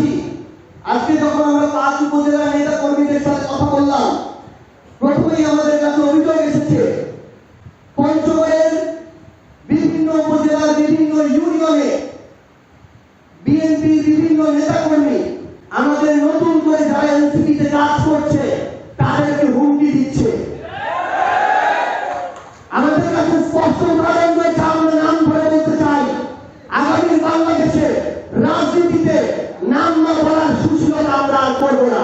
যাচ্ছি। আজকে যখন আমরা 5 উপজেলা নেতা কর্মীদের সাথে কথা বললাম, প্রথমেই আমাদের কাছে অভিযোগ এসেছে পঞ্চগড়ের বিভিন্ন উপজেলার বিভিন্ন ইউনিয়নে বিএনপির বিভিন্ন নেতাকর্মী আমাদের নতুন করে যারা এনসিপিতে কাজ করছে তাদেরকে হুমকি দিচ্ছে। আমাদের কাছে স্পষ্ট উদাহরণ রয়েছে, আমরা নাম ধরে বলতে চাই। আগামী বাংলাদেশে রাজনীতিতে নাম না বলার সুশীলতা আমরা আর করবো না।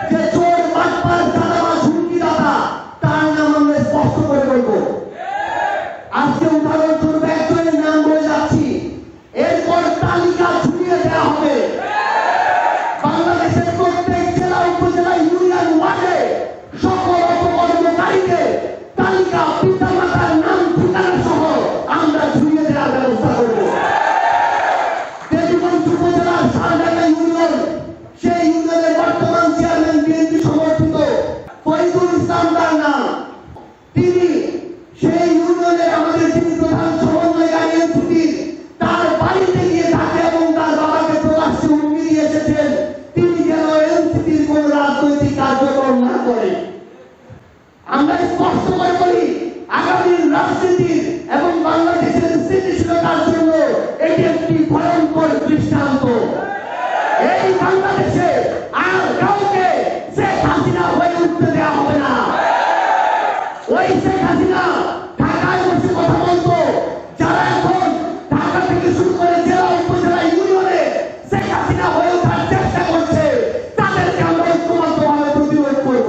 যে চোর বাটপার চাঁদাবাজ হুমকিদাতা তার নাম আমরা স্পষ্ট করে বলবো। আজকে উদাহরণস্বরূপ একজনের নাম বলে যাচ্ছি, এরপর তালিকা ছড়িয়ে দেওয়া হবে। বাংলাদেশের প্রত্যেক জেলা উপজেলা ইউনিয়ন ওয়ার্ডে সকল অপকর্মকারীদের তালিকা পিতামাতার নাম ঠিকানা সহ আমরা ছড়িয়ে দেওয়ার ব্যবস্থা করব। দেবীগঞ্জ উপজেলার সারডাঙ্গা ইউনিয়ন, সেই ইউনিয়নের বর্তমান চেয়ারম্যান বিএনপি সমর্থিত ফরিদুল ইসলাম তার নাম। তিনি সেই ইউনিয়নের আমাদের যিনি প্রধান সমন্বয়কারী এনসিপির, তার বাড়িতে গিয়ে থাকে এবং তার বাবাকে প্রকাশ্যে হুমকি দিয়ে এসেছেন তিনি যেন এনসিপির কোন রাজনৈতিক কার্যক্রম না করে। আমরা স্পষ্ট করে বলি, আগামীর রাজনীতির এবং বাংলাদেশের স্থিতিশীলতার জন্য এটি একটি ভয়ঙ্কর দৃষ্টান্ত। এই বাংলাদেশে আর কাউকে শেখ হাসিনা হয়ে উঠতে দেওয়া হবে না। ওই শেখ হাসিনা ঢাকায় বসে কথা বলতো, যারা এখন ঢাকা থেকে শুরু করে জেলা উপজেলা ইউনিয়নে শেখ হাসিনা হয়ে ওঠার চেষ্টা করছে, তাদেরকে আমরা ঐক্যবদ্ধভাবে প্রতিরোধ করব।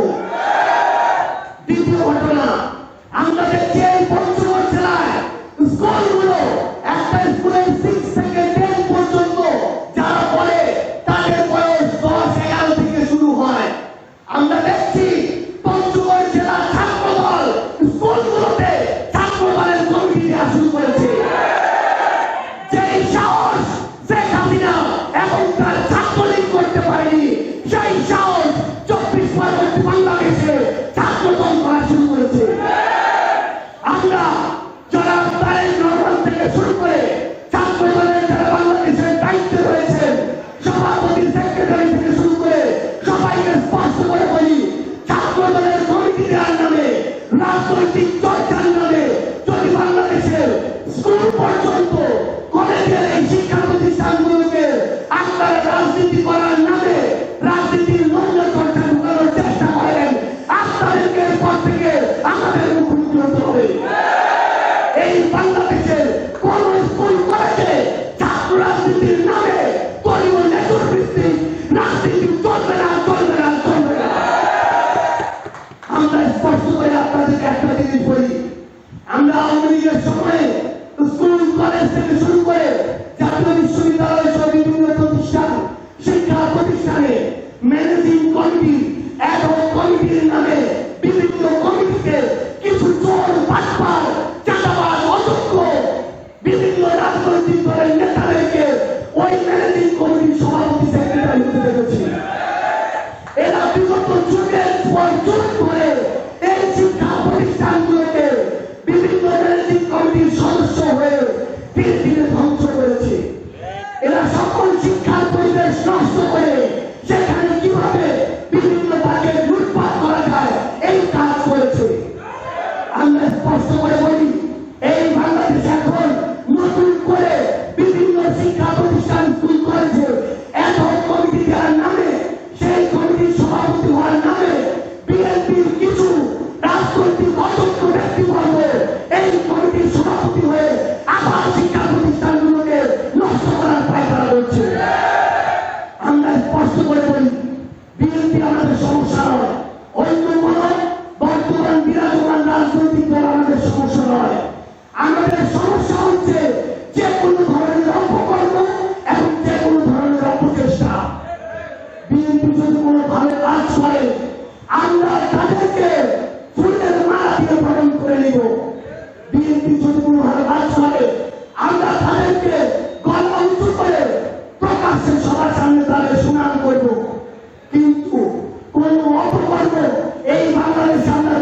দ্বিতীয় ঘটনা, আমরা দেখছি এই পঞ্চগড় জেলায় স্কুলগুলো, একটা স্কুলের 6 থেকে 10 পর্যন্ত যারা পড়ে তাদের বয়স 10-11 থেকে শুরু হয়। আমরা দেখছি পঞ্চগড় জেলা ছাত্রদল স্কুলগুলোতে ছাত্রদলের কমিটি দেওয়া শুরু করেছে। যেই সাহস শেখ হাসিনা এবং তার ছাত্রলীগ করতে পারেনি, সেই সাহস 24 পরবর্তী বাংলাদেশে ছাত্রদল করা শুরু করেছে। আমরা যারা তারেক রহমান থেকে শুরু করে ছাত্রদলের যারা বাংলাদেশের দায়িত্বে রয়েছেন, সভাপতি সেক্রেটারি থেকে শুরু করে সবাইকে স্পষ্ট করে বলি, ছাত্রদলের কমিটি দেওয়ার নামে, রাজনৈতিক চর্চার নামে যদি বাংলাদেশের স্কুল পর্যন্ত কলেজের এই শিক্ষা প্রতিষ্ঠানগুলোকে আপনারা রাজনীতি করার নামে রাজনীতির নোংর চর্চা ঢুকানোর চেষ্টা করেন, আপনাদেরকে পর থেকে আমাদের মুখোমুখি হতে হবে। এই বাংলাদেশের কোন স্কুল কলেজে ছাত্র রাজনীতির নামে দলীয় নেতৃত্বিক রাজনীতি চলবে না, চলবে না, চলবে না। আমরা স্পষ্ট করে আপনাদেরকে একটা জিনিস বলি, আমরা আওয়ামী লীগের সময়ে স্কুল কলেজ থেকে শুরু করে জাতীয় বিশ্ববিদ্যালয় সহ বিভিন্ন প্রতিষ্ঠান, শিক্ষা প্রতিষ্ঠানে ম্যানেজিং কমিটি, অ্যাডহক কমিটির নামে বিভিন্ন কমিটিকে কিছু চোর বাটপার চাঁদাবাজ অযোগ্য বিভিন্ন রাজনৈতিক দলের নেতাদেরকে ওই ম্যানেজিং কমিটির সভাপতি সেক্রেটারি হতে দেখেছি। এরা বিগত যুগের পর যুগ ধরে এই শিক্ষা প্রতিষ্ঠানগুলোকে বিভিন্ন ম্যানেজিং কমিটির সদস্য হয়ে ধীরে ধীরে ধ্বংস করেছে। এরা সকল শিক্ষার পরিবেশ নষ্ট করে সেখানে কিভাবে বিভিন্ন তাকে লুটপাট করা যায় এই কাজ করেছে। আমরা স্পষ্ট করে বলি, এই বাংলাদেশ এখন নতুন করে বিভিন্ন শিক্ষা প্রতিষ্ঠান স্কুল করেছে অ্যাডহক কমিটি দেওয়ার নামে, সেই কমিটির সভাপতি হওয়ার নামে বিএনপির কিছু রাজনৈতিক অযোগ্য ব্যক্তিবর্গ এই কমিটির সভাপতি হয়ে আবার শিক্ষা প্রতিষ্ঠানগুলোকে নষ্ট করার পায়তারা করছে। আমরা স্পষ্ট করে বলি, বিএনপি আমাদের সমস্যা নয়, অন্য কোন বর্তমান বিরাজমান রাজনৈতিক দল আমাদের সমস্যা নয়। আমাদের সমস্যা হচ্ছে যে কোনো ধরনের অপকর্ম এবং যে কোনো ধরনের অপচেষ্টা। বিএনপি যদি কোনো ভালো কাজ করে আমরা তাদেরকে ফুলের মালা দিয়ে বরণ করে নিব। বিএনপি যদি কোনো ভালো কাজ করে আমরা তাদেরকে গলা উঁচু করে প্রকাশ্যে সবার সামনে তাদের সুনাম করব। কিন্তু কোন অপকর্ম এই বাংলাদেশে আমরা